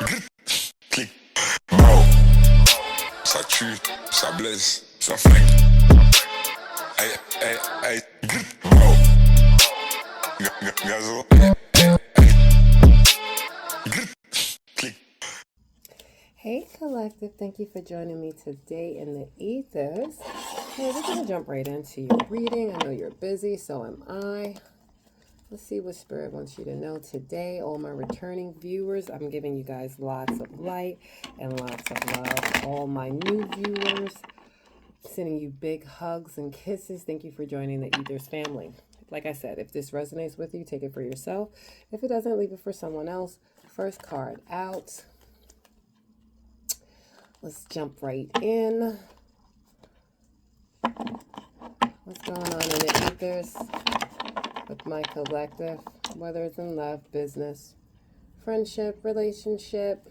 Clic, mao, ça tue, ça blesse, ça flingue. Aïe, aïe, aïe, mao, gazo, clic. Hey collective, thank you for joining me today in the ethers. Hey, we're going to jump right into your reading. I know you're busy, so am I. Let's see what Spirit wants you to know today. All my returning viewers, I'm giving you guys lots of light and lots of love. All my new viewers, sending you big hugs and kisses. Thank you for joining the Ethers family. Like I said, if this resonates with you, take it for yourself. If it doesn't, leave it for someone else. First card out. Let's jump right in. What's going on in the ethers with my collective, whether it's in love, business, friendship, relationship,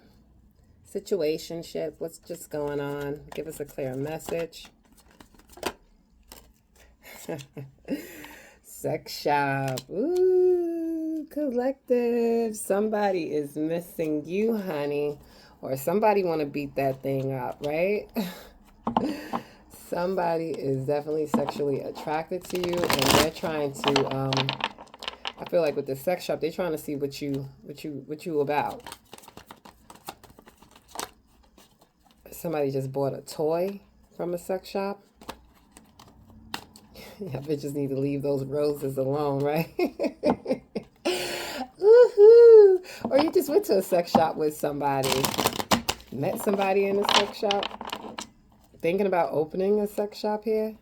situationship, what's just going on? Give us a clear message. Sex shop. Ooh, collective. Somebody is missing you, honey. Or somebody want to beat that thing up, right? Somebody is definitely sexually attracted to you, and they're trying to. I feel like with the sex shop, they're trying to see what you about. Somebody just bought a toy from a sex shop. Yeah, bitches need to leave those roses alone, right? Woohoo! Or you just went to a sex shop with somebody, met somebody in a sex shop. Thinking about opening a sex shop here?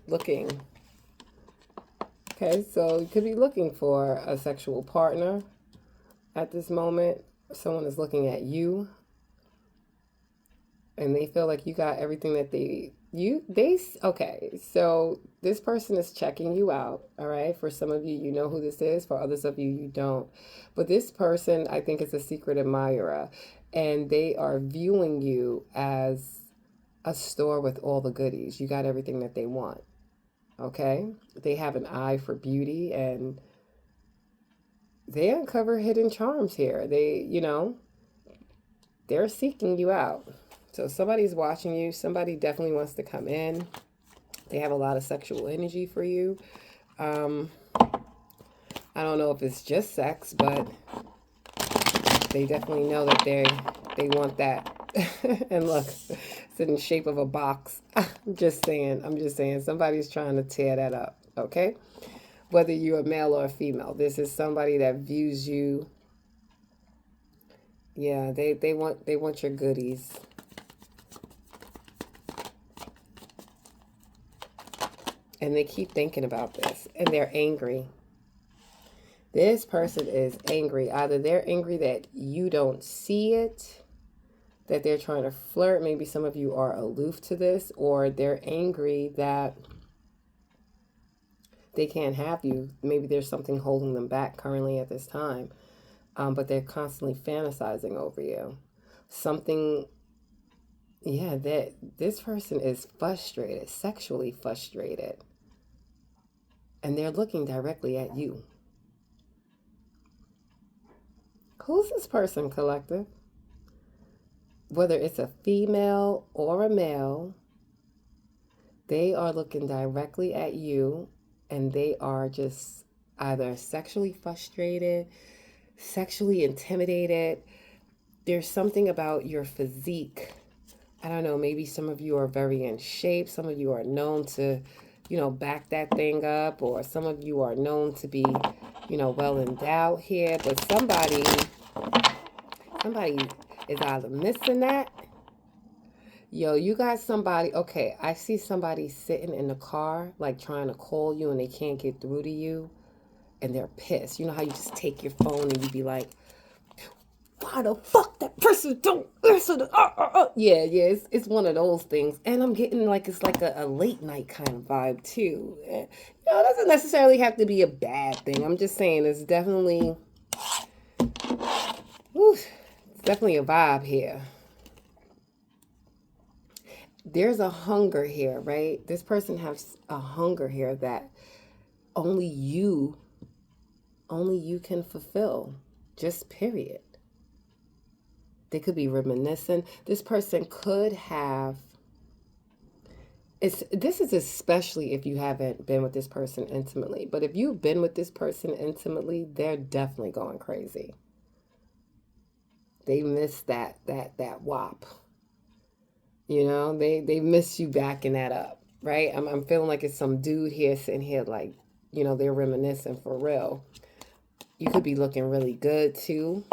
Looking. Okay, so you could be looking for a sexual partner at this moment. Someone is looking at you and they feel like you got everything that okay, so this person is checking you out, all right? For some of you, you know who this is. For others of you, you don't. But this person, I think, is a secret admirer, and they are viewing you as a store with all the goodies. You got everything that they want, okay? They have an eye for beauty, and they uncover hidden charms here. They're seeking you out. So somebody's watching you. Somebody definitely wants to come in. They have a lot of sexual energy for you. I don't know if it's just sex, but they definitely know that they want that. And look, it's in the shape of a box. I'm just saying, somebody's trying to tear that up, okay? Whether you're a male or a female, this is somebody that views you. Yeah, they want your goodies. And they keep thinking about this, and they're angry. This person is angry. Either they're angry that you don't see it, that they're trying to flirt. Maybe some of you are aloof to this, or they're angry that they can't have you. Maybe there's something holding them back currently at this time, but they're constantly fantasizing over you. Something, yeah, that this person is frustrated, sexually frustrated. And they're looking directly at you. Who's this person, collective? Whether it's a female or a male, they are looking directly at you, and they are just either sexually frustrated, sexually intimidated. There's something about your physique. I don't know, maybe some of you are very in shape. Some of you are known to back that thing up, or some of you are known to be, well endowed here, but somebody is either missing that. Yo, you got somebody, okay, I see somebody sitting in the car, like trying to call you and they can't get through to you, and they're pissed. You know how you just take your phone and you be like, why the fuck that person don't answer the Yeah, it's one of those things. And I'm getting like it's like a late night kind of vibe too. It doesn't necessarily have to be a bad thing. I'm just saying it's definitely a vibe here. There's a hunger here, right? This person has a hunger here that only you can fulfill. Just period. They could be reminiscing. This person could have, this is especially if you haven't been with this person intimately. But if you've been with this person intimately, they're definitely going crazy. They miss that wop. You know, they miss you backing that up, right? I'm feeling like it's some dude here sitting here like, you know, they're reminiscing for real. You could be looking really good too.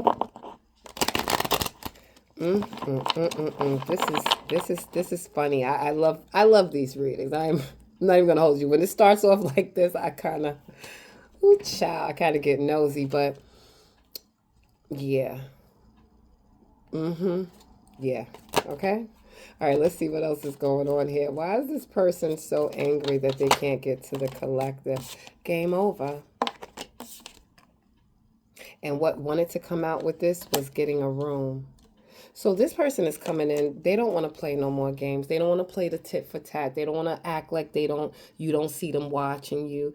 This is funny. I love these readings. I'm not even gonna hold you. When it starts off like this, I kind of, I kind of get nosy, but yeah. Yeah. Okay. All right, let's see what else is going on here. Why is this person so angry that they can't get to the collective? Game over. And what wanted to come out with this was getting a room. So this person is coming in. They don't want to play no more games. They don't want to play the tit for tat. They don't want to act like you don't see them watching you.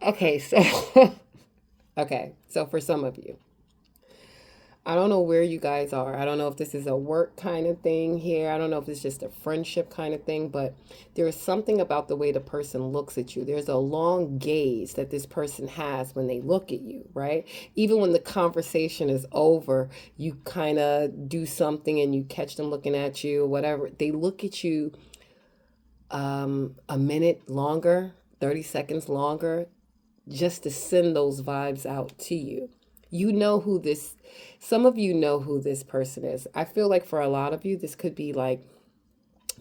Okay, so for some of you, I don't know where you guys are. I don't know if this is a work kind of thing here. I don't know if it's just a friendship kind of thing, but there is something about the way the person looks at you. There's a long gaze that this person has when they look at you, right? Even when the conversation is over, you kind of do something and you catch them looking at you or whatever. They look at you a minute longer, 30 seconds longer, just to send those vibes out to you. You know who this, some of you know who this person is. I feel like for a lot of you, this could be like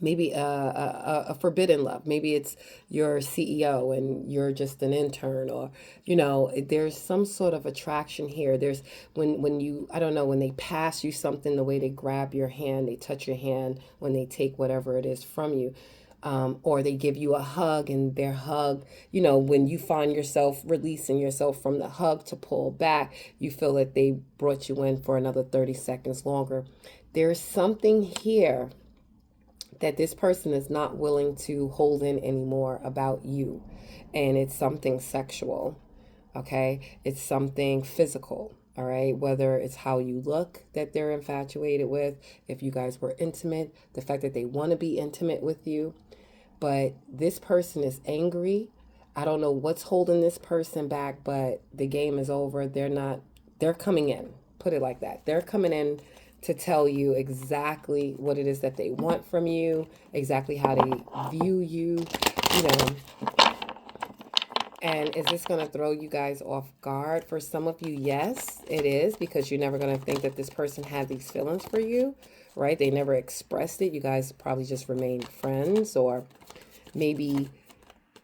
maybe a forbidden love. Maybe it's your CEO and you're just an intern, or, you know, there's some sort of attraction here. There's when you, I don't know, when they pass you something, the way they grab your hand, they touch your hand when they take whatever it is from you. Or they give you a hug, and their hug, you know, when you find yourself releasing yourself from the hug to pull back, you feel that they brought you in for another 30 seconds longer. There's something here that this person is not willing to hold in anymore about you. And it's something sexual, okay? It's something physical, all right? Whether it's how you look that they're infatuated with, if you guys were intimate, the fact that they want to be intimate with you. But this person is angry. I don't know what's holding this person back, but the game is over. They're coming in. Put it like that. They're coming in to tell you exactly what it is that they want from you, exactly how they view you, you know. And is this going to throw you guys off guard? For some of you, yes, it is, because you're never going to think that this person had these feelings for you, right? They never expressed it. You guys probably just remained friends, or maybe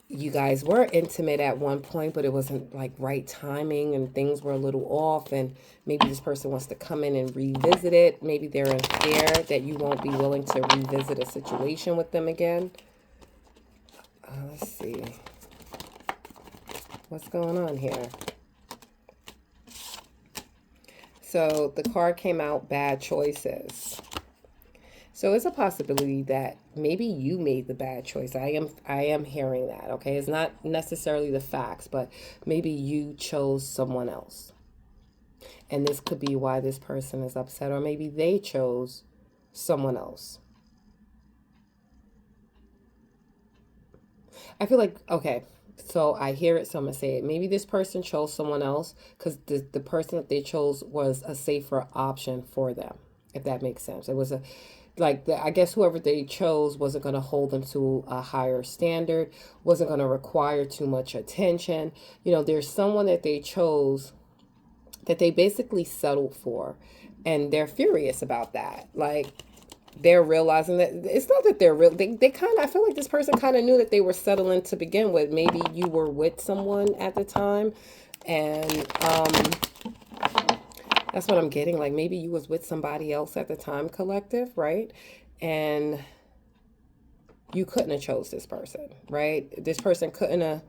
you guys were intimate at one point, but it wasn't like right timing and things were a little off, and maybe this person wants to come in and revisit it. Maybe they're in fear that you won't be willing to revisit a situation with them again. Let's see. What's going on here? So the card came out, bad choices. So it's a possibility that maybe you made the bad choice. I am hearing that, okay? It's not necessarily the facts, but maybe you chose someone else. And this could be why this person is upset, or maybe they chose someone else. I feel like, okay, so I hear it, so I'm going to say it. Maybe this person chose someone else because the person that they chose was a safer option for them, if that makes sense. It was I guess whoever they chose wasn't going to hold them to a higher standard, wasn't going to require too much attention. You know, there's someone that they chose that they basically settled for, and they're furious about that. Like, they're realizing that it's not that they're real. They kind of, I feel like this person kind of knew that they were settling to begin with. Maybe you were with someone at the time, and that's what I'm getting. Like, maybe you was with somebody else at the time, collective, right? And you couldn't have chose this person, right? This person couldn't have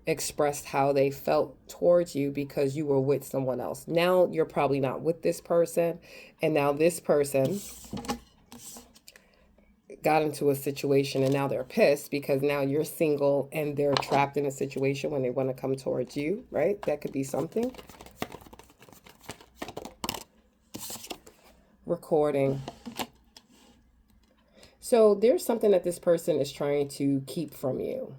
expressed how they felt towards you because you were with someone else. Now you're probably not with this person, and now this person got into a situation and now they're pissed because now you're single and they're trapped in a situation when they want to come towards you, right? That could be something. recording. So there's something that this person is trying to keep from you.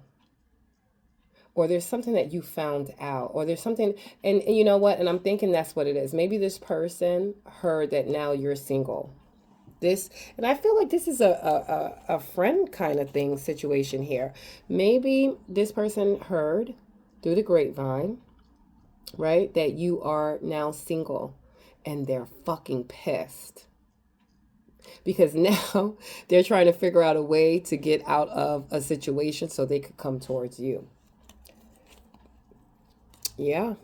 Or there's something that you found out. Or there's something, and you know what? And I'm thinking that's what it is. Maybe this person heard that now you're single. And I feel like this is a friend kind of thing situation here. Maybe this person heard through the grapevine, right, that you are now single, and they're fucking pissed because now they're trying to figure out a way to get out of a situation so they could come towards you. Yeah.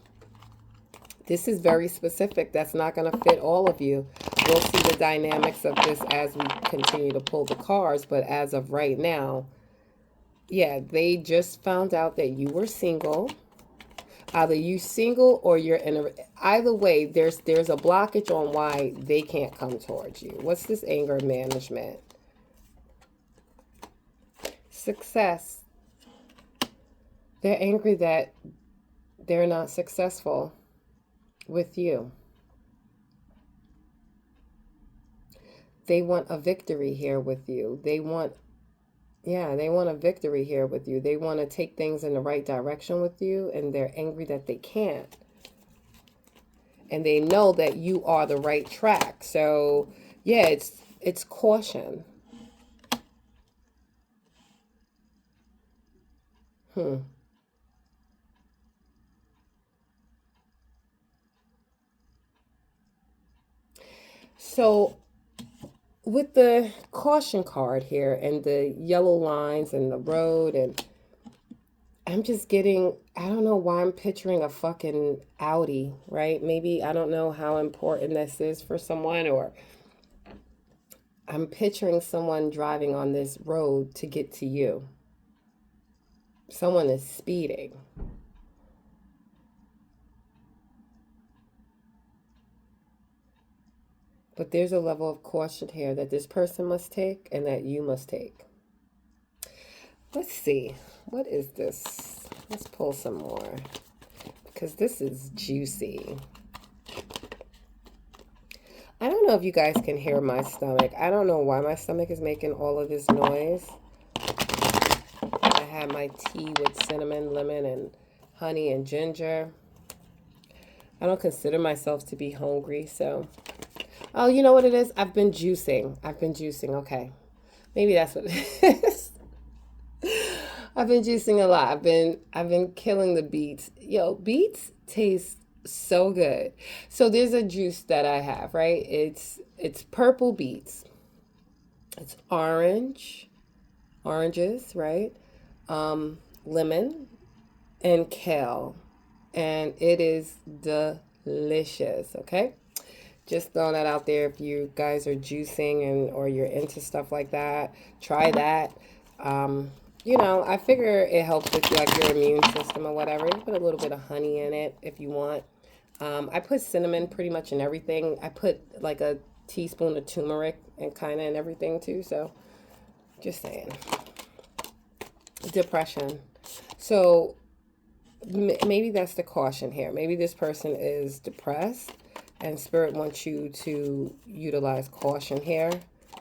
This is very specific. That's not going to fit all of you. We'll see the dynamics of this as we continue to pull the cards. But as of right now, yeah, they just found out that you were single. Either you single or you're in a... Either way, there's a blockage on why they can't come towards you. What's this anger management? Success. They're angry that they're not successful with you. They want a victory here with you. They want a victory here with you. They want to take things in the right direction with you, and they're angry that they can't. And they know that you are the right track. So, yeah, it's caution. So, with the caution card here and the yellow lines and the road, and I'm just getting, I don't know why I'm picturing a fucking Audi, right? Maybe I don't know how important this is for someone, or I'm picturing someone driving on this road to get to you. Someone is speeding. But there's a level of caution here that this person must take and that you must take. Let's see. What is this? Let's pull some more, because this is juicy. I don't know if you guys can hear my stomach. I don't know why my stomach is making all of this noise. I had my tea with cinnamon, lemon, and honey and ginger. I don't consider myself to be hungry, so... Oh, you know what it is? I've been juicing. Okay. Maybe that's what it is. I've been juicing a lot. I've been killing the beets. Yo, beets taste so good. So there's a juice that I have, right? It's purple beets. It's oranges, right? Lemon and kale. And it is delicious, okay? Just throwing that out there. If you guys are juicing or you're into stuff like that, try that. You know, I figure it helps with like your immune system or whatever. You put a little bit of honey in it if you want. I put cinnamon pretty much in everything. I put like a teaspoon of turmeric and kind of in everything too. So just saying. Depression. So maybe that's the caution here. Maybe this person is depressed. And Spirit wants you to utilize caution here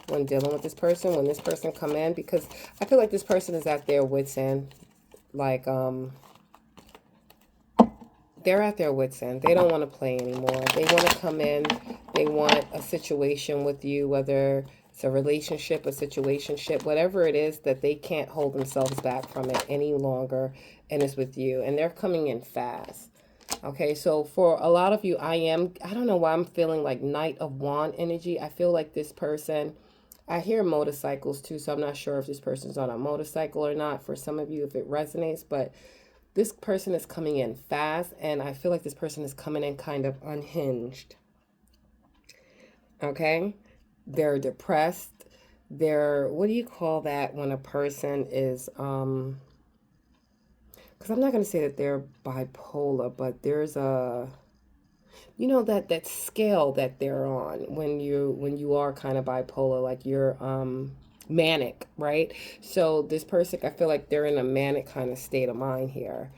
when dealing with this person, when this person come in, because I feel like this person is at their wit's end. Like, they're at their wit's end. They don't want to play anymore. They want to come in. They want a situation with you, whether it's a relationship, a situationship, whatever it is, that they can't hold themselves back from it any longer, and it's with you. And they're coming in fast. Okay, so for a lot of you, I don't know why I'm feeling like Knight of Wand energy. I feel like this person, I hear motorcycles too, so I'm not sure if this person's on a motorcycle or not. For some of you, if it resonates, but this person is coming in fast, and I feel like this person is coming in kind of unhinged. Okay, they're depressed. What do you call that when a person is, because I'm not going to say that they're bipolar, but there's a, you know, that scale that they're on when you are kind of bipolar, like you're manic, right? So this person, I feel like they're in a manic kind of state of mind here.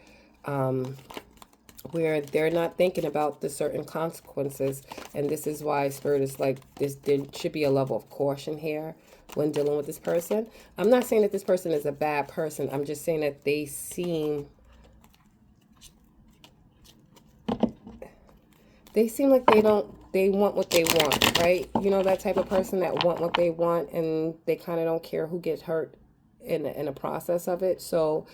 where they're not thinking about the certain consequences. And this is why Spirit is like, this, there should be a level of caution here when dealing with this person. I'm not saying that this person is a bad person. I'm just saying that they seem like they want what they want, right? You know, that type of person that want what they want, and they kind of don't care who gets hurt in the process of it. So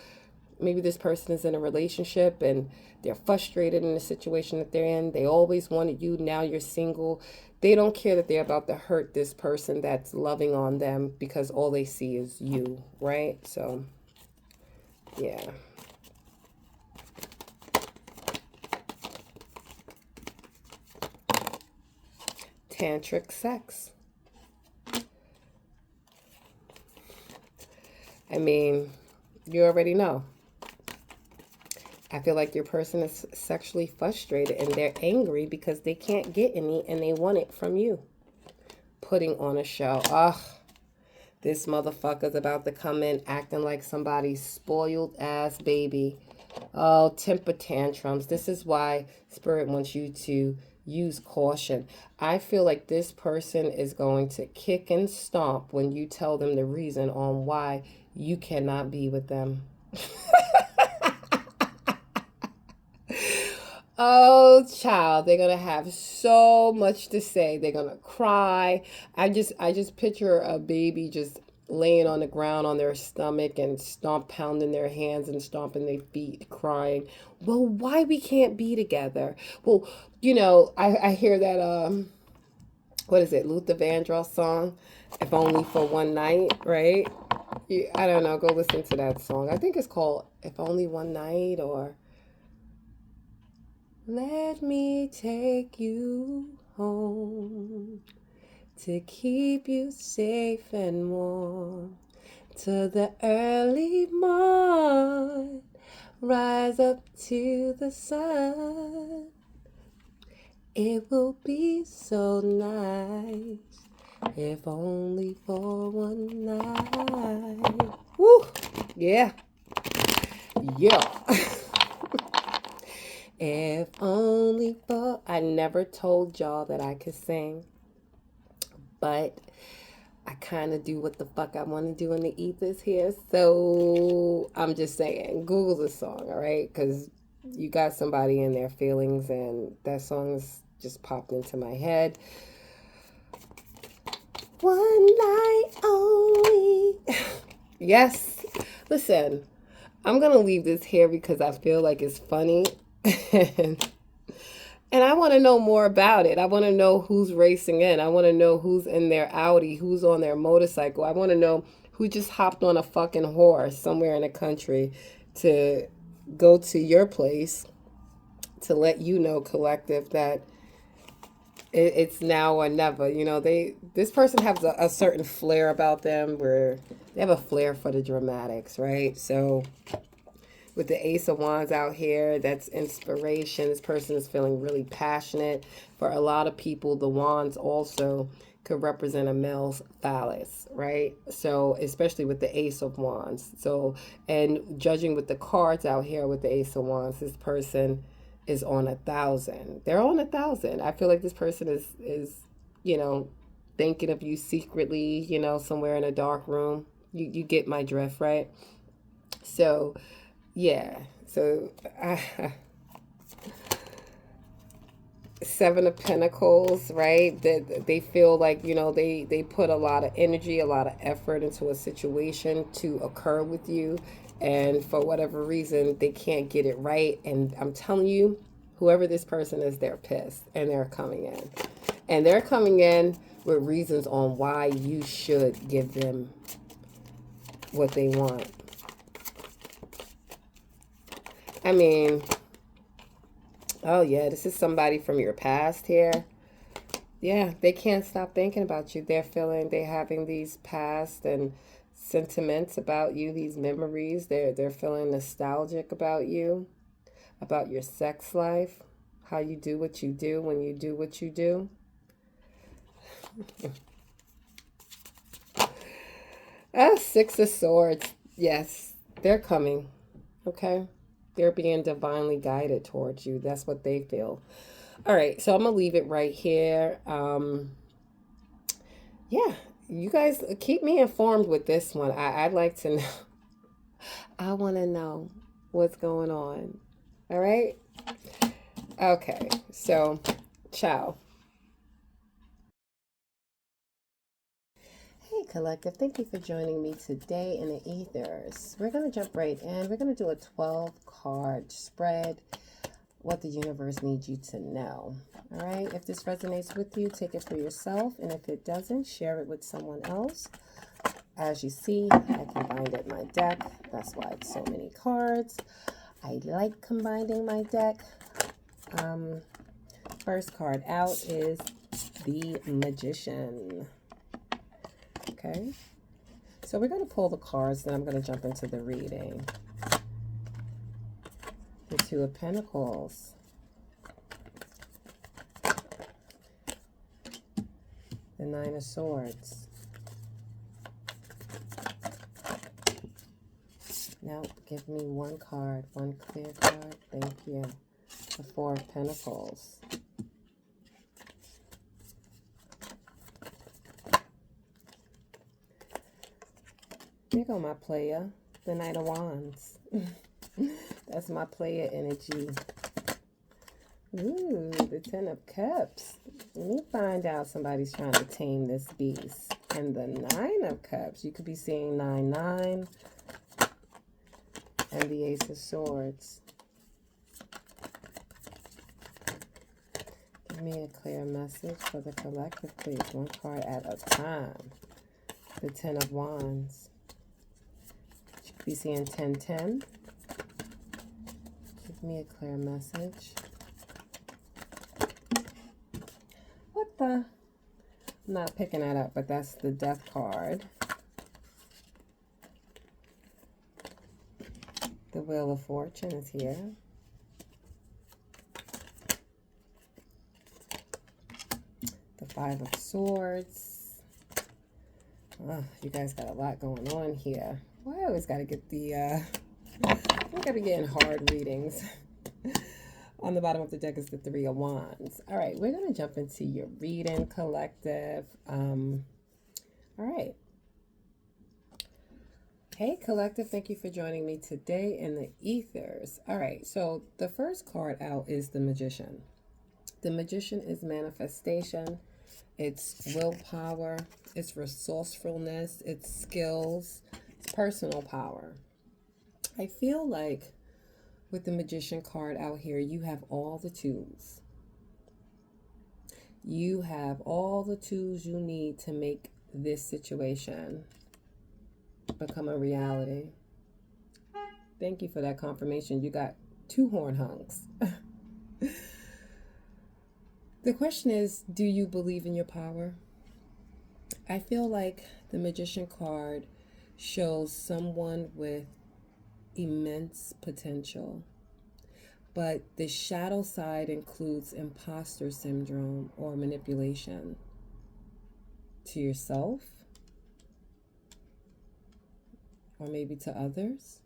maybe this person is in a relationship and they're frustrated in the situation that they're in. They always wanted you. Now you're single. They don't care that they're about to hurt this person that's loving on them, because all they see is you, right? So, yeah. Tantric sex. I mean, you already know. I feel like your person is sexually frustrated and they're angry because they can't get any and they want it from you. Putting on a show. Ugh. This motherfucker's about to come in acting like somebody's spoiled ass baby. Oh, temper tantrums. This is why Spirit wants you to use caution. I feel like this person is going to kick and stomp when you tell them the reason on why you cannot be with them. Oh, child, they're gonna have so much to say. They're gonna cry. I just picture a baby just laying on the ground on their stomach and pounding their hands and stomping their feet, crying. Well, why we can't be together? Well, you know, I hear that what is it, Luther Vandross song, "If Only for One Night," right? I don't know. Go listen to that song. I think it's called "If Only One Night," or "Let me take you home to keep you safe and warm to the early morn. Rise up to the sun. It will be so nice if only for one night." Woo! Yeah. Yeah. If only for... I never told y'all that I could sing, but I kind of do what the fuck I want to do in the ethers here. So I'm just saying, Google the song, all right? Because you got somebody in their feelings, and that song's just popped into my head. One night only. Yes. Listen, I'm going to leave this here because I feel like it's funny. And I want to know more about it. I want to know who's racing in. I want to know who's in their Audi, who's on their motorcycle. I want to know who just hopped on a fucking horse somewhere in the country to go to your place to let you know, collective, that it's now or never. You know, this person has a certain flair about them, where they have a flair for the dramatics, right? So with the Ace of Wands out here, that's inspiration. This person is feeling really passionate. For a lot of people, the Wands also could represent a male's phallus, right? So, especially with the Ace of Wands. So, and judging with the cards out here with the Ace of Wands, this person is on 1,000. They're on 1,000. I feel like this person is, you know, thinking of you secretly, you know, somewhere in a dark room. You get my drift, right? So, yeah, so Seven of Pentacles, right? They feel like, you know, they put a lot of energy, a lot of effort into a situation to occur with you. And for whatever reason, they can't get it right. And I'm telling you, whoever this person is, they're pissed and they're coming in. And they're coming in with reasons on why you should give them what they want. I mean, oh yeah, this is somebody from your past here. Yeah, they can't stop thinking about you. They're having these past and sentiments about you, these memories. They're feeling nostalgic about you, about your sex life, how you do what you do when you do what you do. Six of Swords. Yes, they're coming. Okay. They're being divinely guided towards you. That's what they feel. All right, so I'm going to leave it right here. Yeah, you guys keep me informed with this one. I'd like to know. I want to know what's going on. All right? Okay, so ciao. Hey, Collective. Thank you for joining me today in the ethers. We're going to jump right in. We're going to do a 12-card spread, what the universe needs you to know. All right? If this resonates with you, take it for yourself. And if it doesn't, share it with someone else. As you see, I combined it in my deck. That's why it's so many cards. I like combining my deck. First card out is the Magician. Okay, so we're going to pull the cards, then I'm going to jump into the reading. The Two of Pentacles. The Nine of Swords. Now, give me one card, one clear card. Thank you. The Four of Pentacles. There go my player, the Knight of Wands. That's my player energy. Ooh, the Ten of Cups. Let me find out somebody's trying to tame this beast. And the Nine of Cups. You could be seeing 9-9. And the Ace of Swords. Give me a clear message for the collective, please. One card at a time. The Ten of Wands. You could be seeing 10-10. Give me a clear message. What the? I'm not picking that up, but that's the Death card. The Wheel of Fortune is here. The Five of Swords. Oh, you guys got a lot going on here. Well, I always got to get the, I think I'll be getting hard readings. On the bottom of the deck is the Three of Wands. All right, we're going to jump into your reading, collective. All right. Hey, collective, thank you for joining me today in the ethers. All right, so the first card out is the Magician. The Magician is manifestation. It's willpower. It's resourcefulness. It's skills. It's personal power. I feel like with the Magician card out here, you have all the tools. You have all the tools you need to make this situation become a reality. Thank you for that confirmation. You got 2 horn hunks. The question is, do you believe in your power? I feel like the Magician card shows someone with immense potential, but the shadow side includes imposter syndrome or manipulation to yourself, or maybe to others.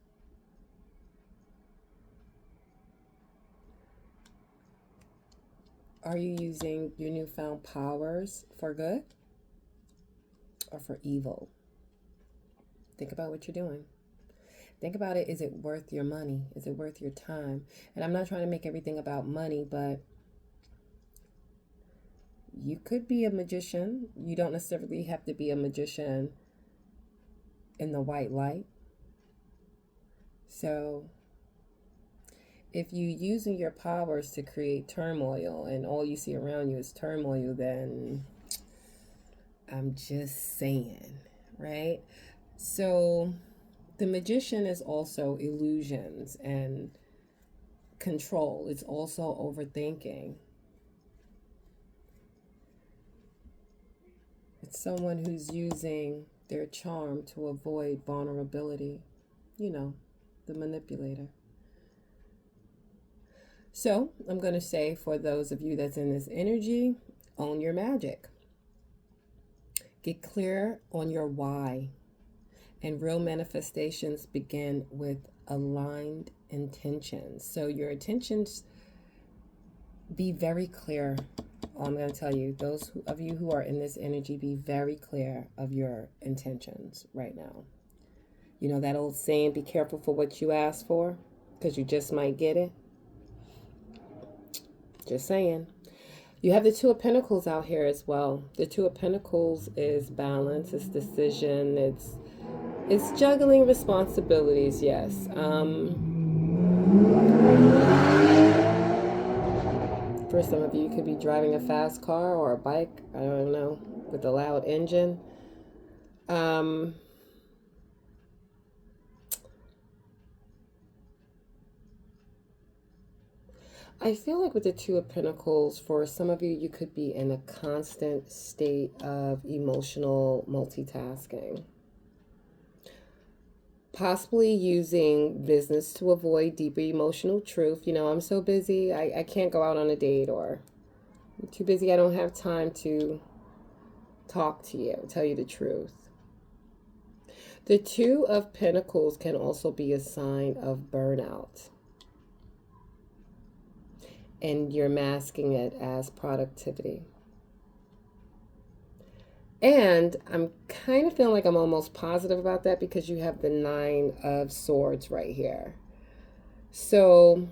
Are you using your newfound powers for good or for evil? Think about what you're doing. Think about it. Is it worth your money? Is it worth your time? And I'm not trying to make everything about money, but you could be a magician. You don't necessarily have to be a magician in the white light. So if you're using your powers to create turmoil and all you see around you is turmoil, then I'm just saying, right? So the Magician is also illusions and control. It's also overthinking. It's someone who's using their charm to avoid vulnerability. You know, the manipulator. So I'm going to say, for those of you that's in this energy, own your magic. Get clear on your why. And real manifestations begin with aligned intentions. So your intentions, be very clear. I'm going to tell you, those of you who are in this energy, be very clear of your intentions right now. You know that old saying, be careful for what you ask for, because you just might get it. Just saying. You have the Two of Pentacles out here as well. The Two of Pentacles is balance, it's decision, it's juggling responsibilities, yes. For some of you, you could be driving a fast car or a bike, I don't know, with a loud engine. I feel like with the Two of Pentacles, for some of you, you could be in a constant state of emotional multitasking. Possibly using business to avoid deeper emotional truth. You know, I'm so busy, I can't go out on a date, or I'm too busy, I don't have time to talk to you, tell you the truth. The Two of Pentacles can also be a sign of burnout, and you're masking it as productivity. And I'm kind of feeling like I'm almost positive about that because you have the Nine of Swords right here. So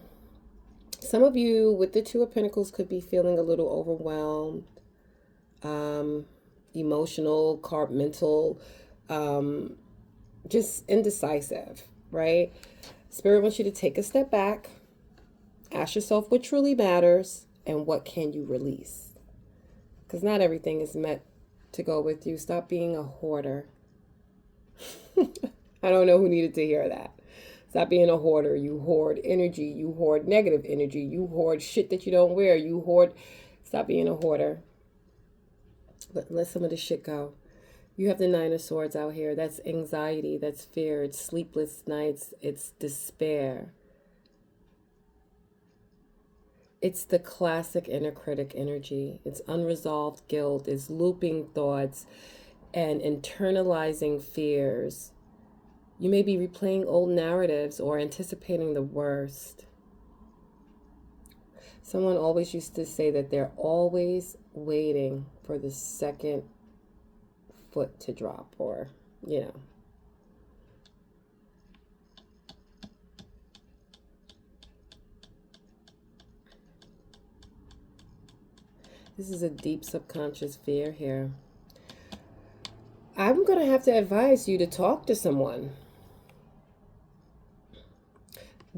some of you with the Two of Pentacles could be feeling a little overwhelmed, emotional, mental, just indecisive, right? Spirit wants you to take a step back, ask yourself what truly matters and what can you release. Because not everything is meant to go with you. Stop being a hoarder. I don't know who needed to hear that. Stop being a hoarder. You hoard energy. You hoard negative energy. You hoard shit that you don't wear. You hoard. Stop being a hoarder. Let some of the shit go. You have the Nine of Swords out here. That's anxiety. That's fear. It's sleepless nights. It's despair. It's the classic inner critic energy. It's unresolved guilt. It's looping thoughts and internalizing fears. You may be replaying old narratives or anticipating the worst. Someone always used to say that they're always waiting for the second foot to drop, or, you know. This is a deep subconscious fear here. I'm going to have to advise you to talk to someone.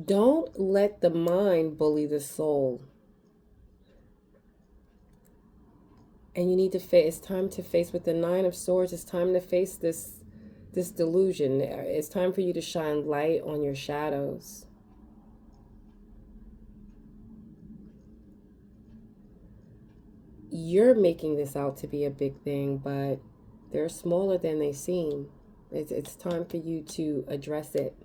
Don't let the mind bully the soul. And you need to face, it's time to face with the Nine of Swords, it's time to face this delusion. It's time for you to shine light on your shadows. You're making this out to be a big thing, but they're smaller than they seem. It's time for you to address it.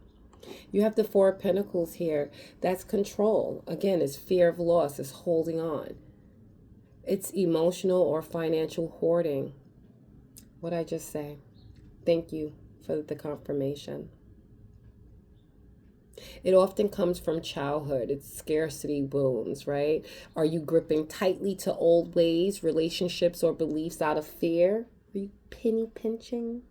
You have the Four of Pentacles here. That's control. Again, it's fear of loss. It's holding on. It's emotional or financial hoarding. What'd I just say? Thank you for the confirmation. It often comes from childhood. It's scarcity wounds, right? Are you gripping tightly to old ways, relationships, or beliefs out of fear? Are you penny pinching?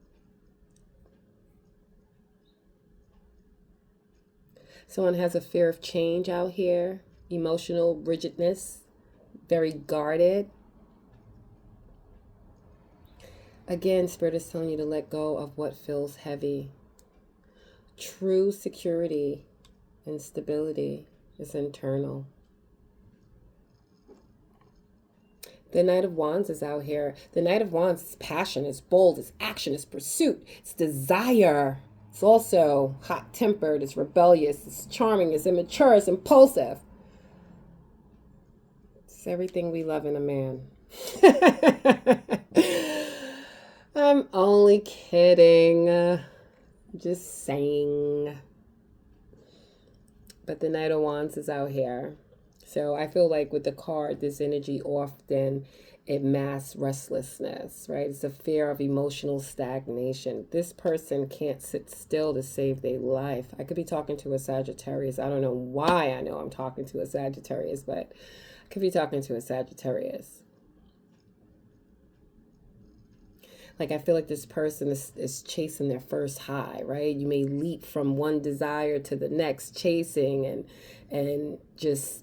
Someone has a fear of change out here. Emotional rigidness. Very guarded. Again, Spirit is telling you to let go of what feels heavy. True security and stability is internal. The Knight of Wands is out here. The Knight of Wands is passion, it's bold, it's action, it's pursuit, it's desire. It's also hot-tempered, it's rebellious, it's charming, it's immature, it's impulsive. It's everything we love in a man. I'm only kidding. Just saying. But the Knight of Wands is out here. So I feel like with the card, this energy often a mass restlessness, right? It's a fear of emotional stagnation. This person can't sit still to save their life. I could be talking to a Sagittarius. I don't know why I know I'm talking to a Sagittarius, but I could be talking to a Sagittarius. Like, I feel like this person is chasing their first high, right? You may leap from one desire to the next, chasing and just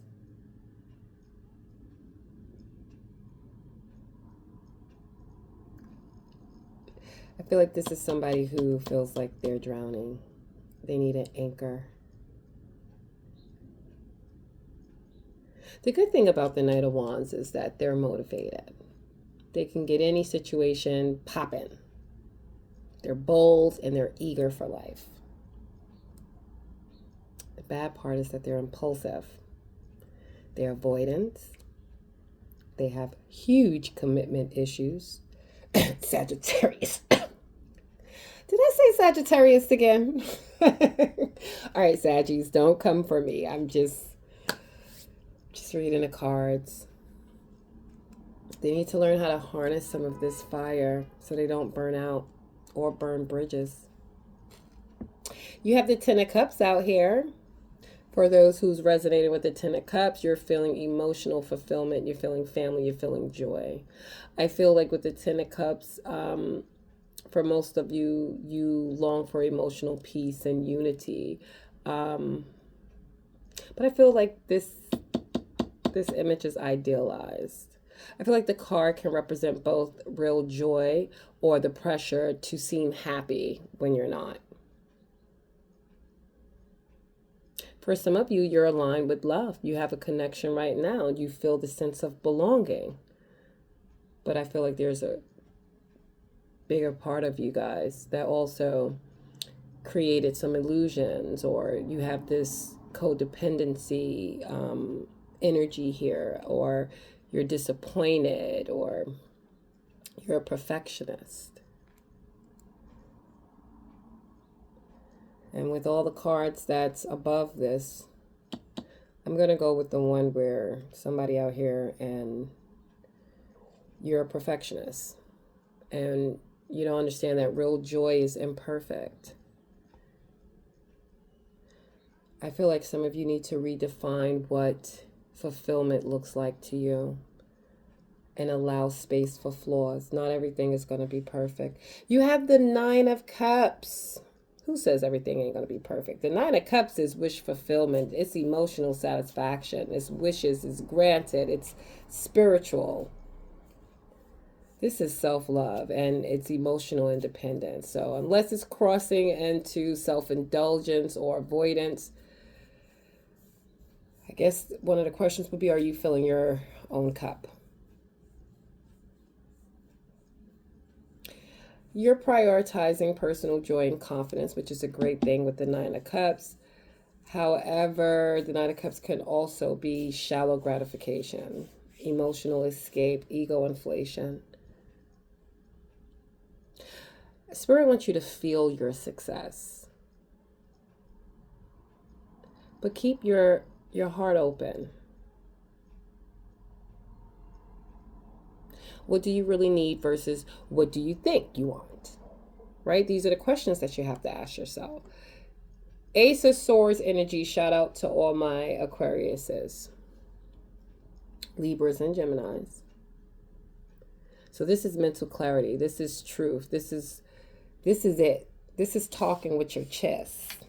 I feel like this is somebody who feels like they're drowning. They need an anchor. The good thing about the Knight of Wands is that they're motivated. They can get any situation popping. They're bold and they're eager for life. The bad part is that they're impulsive. They're avoidant. They have huge commitment issues. Sagittarius. Did I say Sagittarius again? All right, Saggies, don't come for me. I'm just reading the cards. They need to learn how to harness some of this fire so they don't burn out or burn bridges. You have the Ten of Cups out here. For those who's resonating with the Ten of Cups, you're feeling emotional fulfillment, you're feeling family, you're feeling joy. I feel like with the Ten of Cups, for most of you, you long for emotional peace and unity. But I feel like this image is idealized. I feel like the card can represent both real joy or the pressure to seem happy when you're not. For some of you, you're aligned with love. You have a connection right now. You feel the sense of belonging. But I feel like there's a bigger part of you guys that also created some illusions, or you have this codependency energy here, or you're disappointed, or you're a perfectionist. And with all the cards that's above this, I'm going to go with the one where somebody out here and you're a perfectionist. And you don't understand that real joy is imperfect. I feel like some of you need to redefine what fulfillment looks like to you and allow space for flaws. Not everything is going to be perfect. You have the Nine of Cups. Who says everything ain't going to be perfect? The Nine of Cups is wish fulfillment. It's emotional satisfaction. It's wishes. It's granted. It's spiritual. This is self-love and it's emotional independence. So unless it's crossing into self-indulgence or avoidance, I guess one of the questions would be, are you filling your own cup? You're prioritizing personal joy and confidence, which is a great thing with the Nine of Cups. However, the Nine of Cups can also be shallow gratification, emotional escape, ego inflation. Spirit wants you to feel your success, but keep your heart open. What do you really need versus what do you think you want? Right? These are the questions that you have to ask yourself. Ace of Swords energy. Shout out to all my Aquariuses, Libras, and Geminis. So this is mental clarity. This is truth. This is it. This is talking with your chest.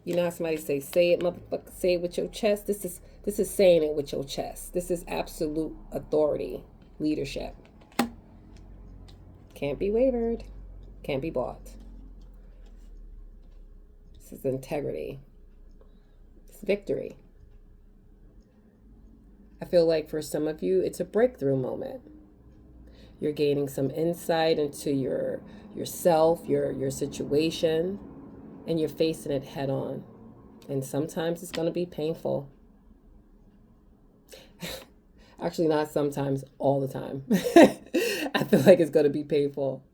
You know how somebody say it, motherfucker, say it with your chest? This is saying it with your chest. This is absolute authority. Leadership. Can't be wavered. Can't be bought. This is integrity. It's victory. I feel like for some of you, it's a breakthrough moment. You're gaining some insight into yourself, your situation, and you're facing it head on. And sometimes it's going to be painful. Actually, not sometimes, all the time. I feel like it's going to be painful.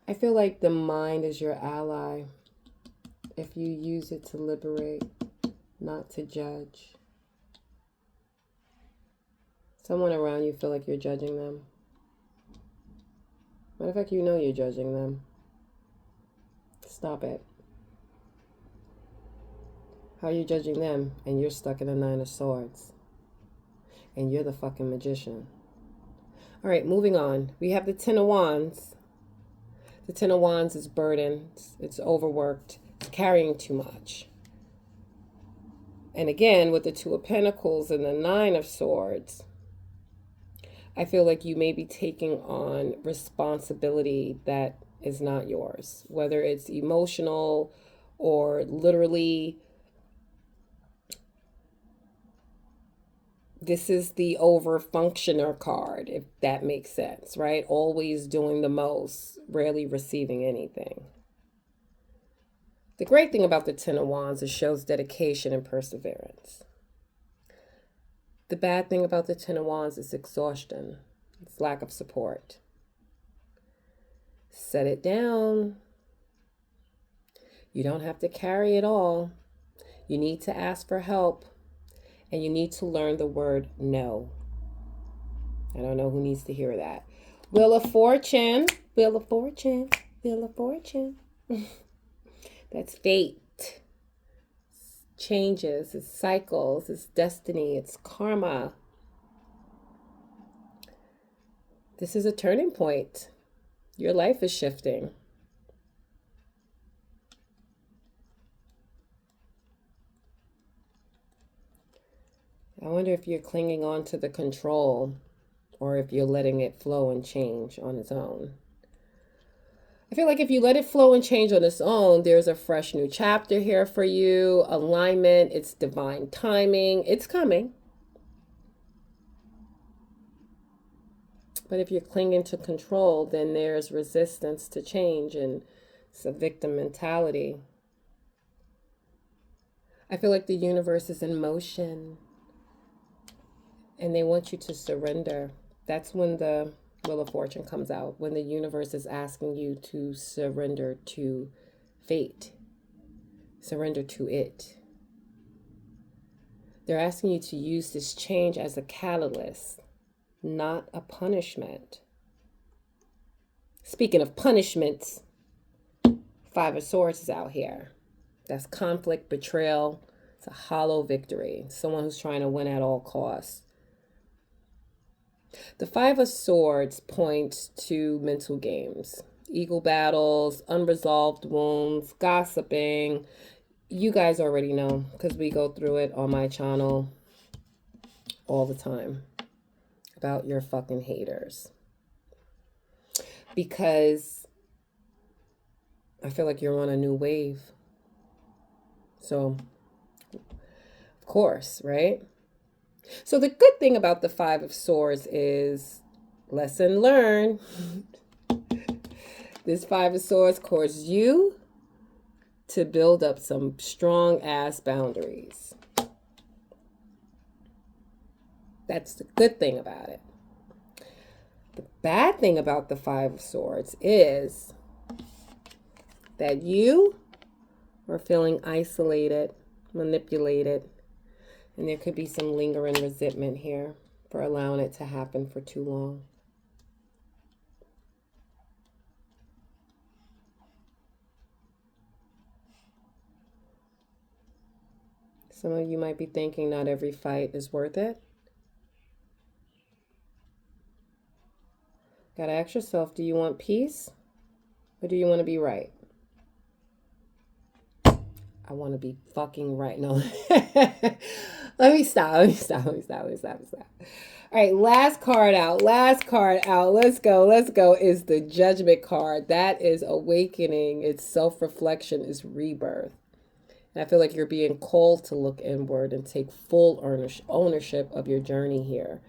I feel like the mind is your ally if you use it to liberate, not to judge. Someone around you feel like you're judging them. Matter of fact, you know you're judging them. Stop it. How are you judging them and you're stuck in a Nine of Swords? And you're the fucking magician. All right, moving on. We have the Ten of Wands. The Ten of Wands is burdened. It's overworked. It's carrying too much. And again, with the Two of Pentacles and the Nine of Swords, I feel like you may be taking on responsibility that is not yours, whether it's emotional or literally. This is the over-functioner card, if that makes sense, right? Always doing the most, rarely receiving anything. The great thing about the Ten of Wands is it shows dedication and perseverance. The bad thing about the Ten of Wands is exhaustion. It's lack of support. Set it down. You don't have to carry it all. You need to ask for help. And you need to learn the word no. I don't know who needs to hear that. Wheel of Fortune. Wheel of Fortune. Wheel of Fortune. That's fate. It's changes. It's cycles. It's destiny. It's karma. This is a turning point. Your life is shifting. I wonder if you're clinging on to the control or if you're letting it flow and change on its own. I feel like if you let it flow and change on its own, there's a fresh new chapter here for you. Alignment, it's divine timing. It's coming. But if you're clinging to control, then there's resistance to change and it's a victim mentality. I feel like the universe is in motion. And they want you to surrender. That's when the Wheel of Fortune comes out. When the universe is asking you to surrender to fate. Surrender to it. They're asking you to use this change as a catalyst, not a punishment. Speaking of punishments, Five of Swords is out here. That's conflict, betrayal. It's a hollow victory. Someone who's trying to win at all costs. The Five of Swords points to mental games, ego battles, unresolved wounds, gossiping. You guys already know because we go through it on my channel all the time about your fucking haters. Because I feel like you're on a new wave. So, of course, right? So the good thing about the Five of Swords is lesson learned. This Five of Swords causes you to build up some strong ass boundaries. That's the good thing about it. The bad thing about the Five of Swords is that you are feeling isolated, manipulated, and there could be some lingering resentment here for allowing it to happen for too long. Some of you might be thinking not every fight is worth it. Gotta ask yourself, do you want peace or do you want to be right? I want to be fucking right. No. Let me stop. All right, last card out. Let's go. Is the Judgment card. That is awakening. It's self-reflection. It's rebirth. And I feel like you're being called to look inward and take full ownership of your journey here.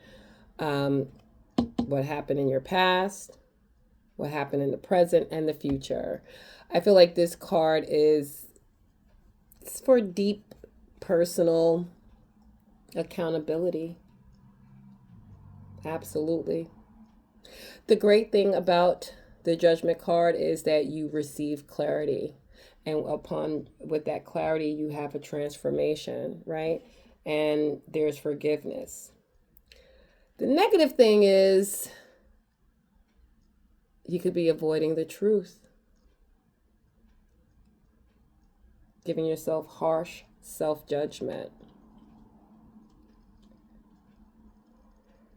What happened in your past, what happened in the present, and the future. I feel like this card is for deep personal accountability. Absolutely. The great thing about the Judgment card is that you receive clarity. And with that clarity, you have a transformation, right? And there's forgiveness. The negative thing is you could be avoiding the truth, giving yourself harsh self-judgment.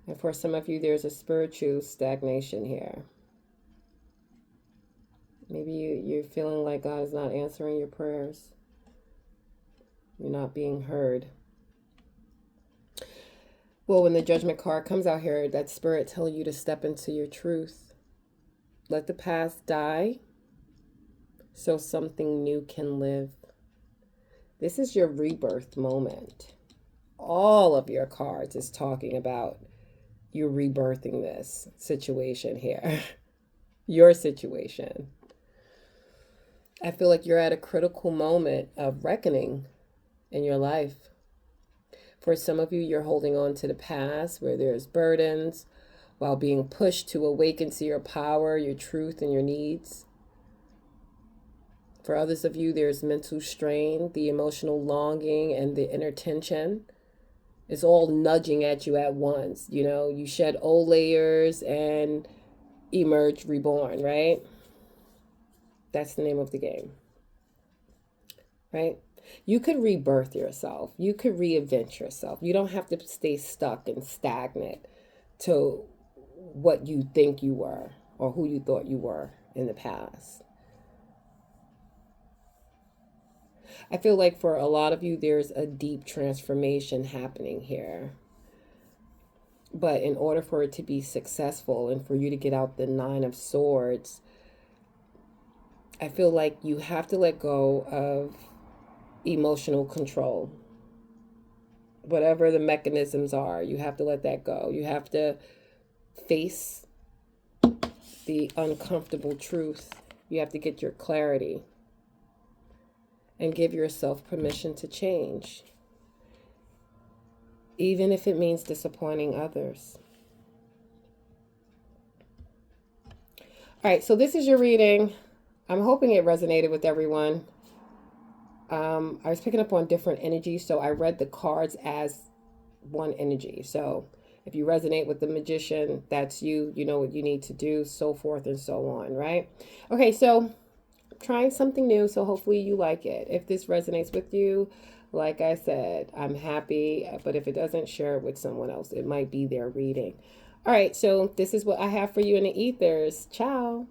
And for some of you, there's a spiritual stagnation here. Maybe you're feeling like God is not answering your prayers. You're not being heard. Well, when the judgment card comes out here, that spirit telling you to step into your truth. Let the past die so something new can live. This is your rebirth moment. All of your cards is talking about you rebirthing this situation here. Your situation. I feel like you're at a critical moment of reckoning in your life. For some of you, you're holding on to the past where there's burdens while being pushed to awaken to your power, your truth, and your needs. For others of you, there's mental strain, the emotional longing, and the inner tension. It's all nudging at you at once. You know, you shed old layers and emerge reborn, right? That's the name of the game, right? You could rebirth yourself. You could reinvent yourself. You don't have to stay stuck and stagnant to what you think you were or who you thought you were in the past. I feel like for a lot of you, there's a deep transformation happening here. But in order for it to be successful and for you to get out the Nine of Swords, I feel like you have to let go of emotional control. Whatever the mechanisms are, you have to let that go. You have to face the uncomfortable truth. You have to get your clarity and give yourself permission to change, even if it means disappointing others. All right, so this is your reading. I'm hoping it resonated with everyone. I was picking up on different energies, so I read the cards as one energy. So if you resonate with the Magician, that's you. You know what you need to do, so forth and so on, right? Okay, so trying something new, so hopefully you like it. If this resonates with you, like I said, I'm happy, but if it doesn't, share it with someone else. It might be their reading. All right, so this is what I have for you in the ethers. Ciao.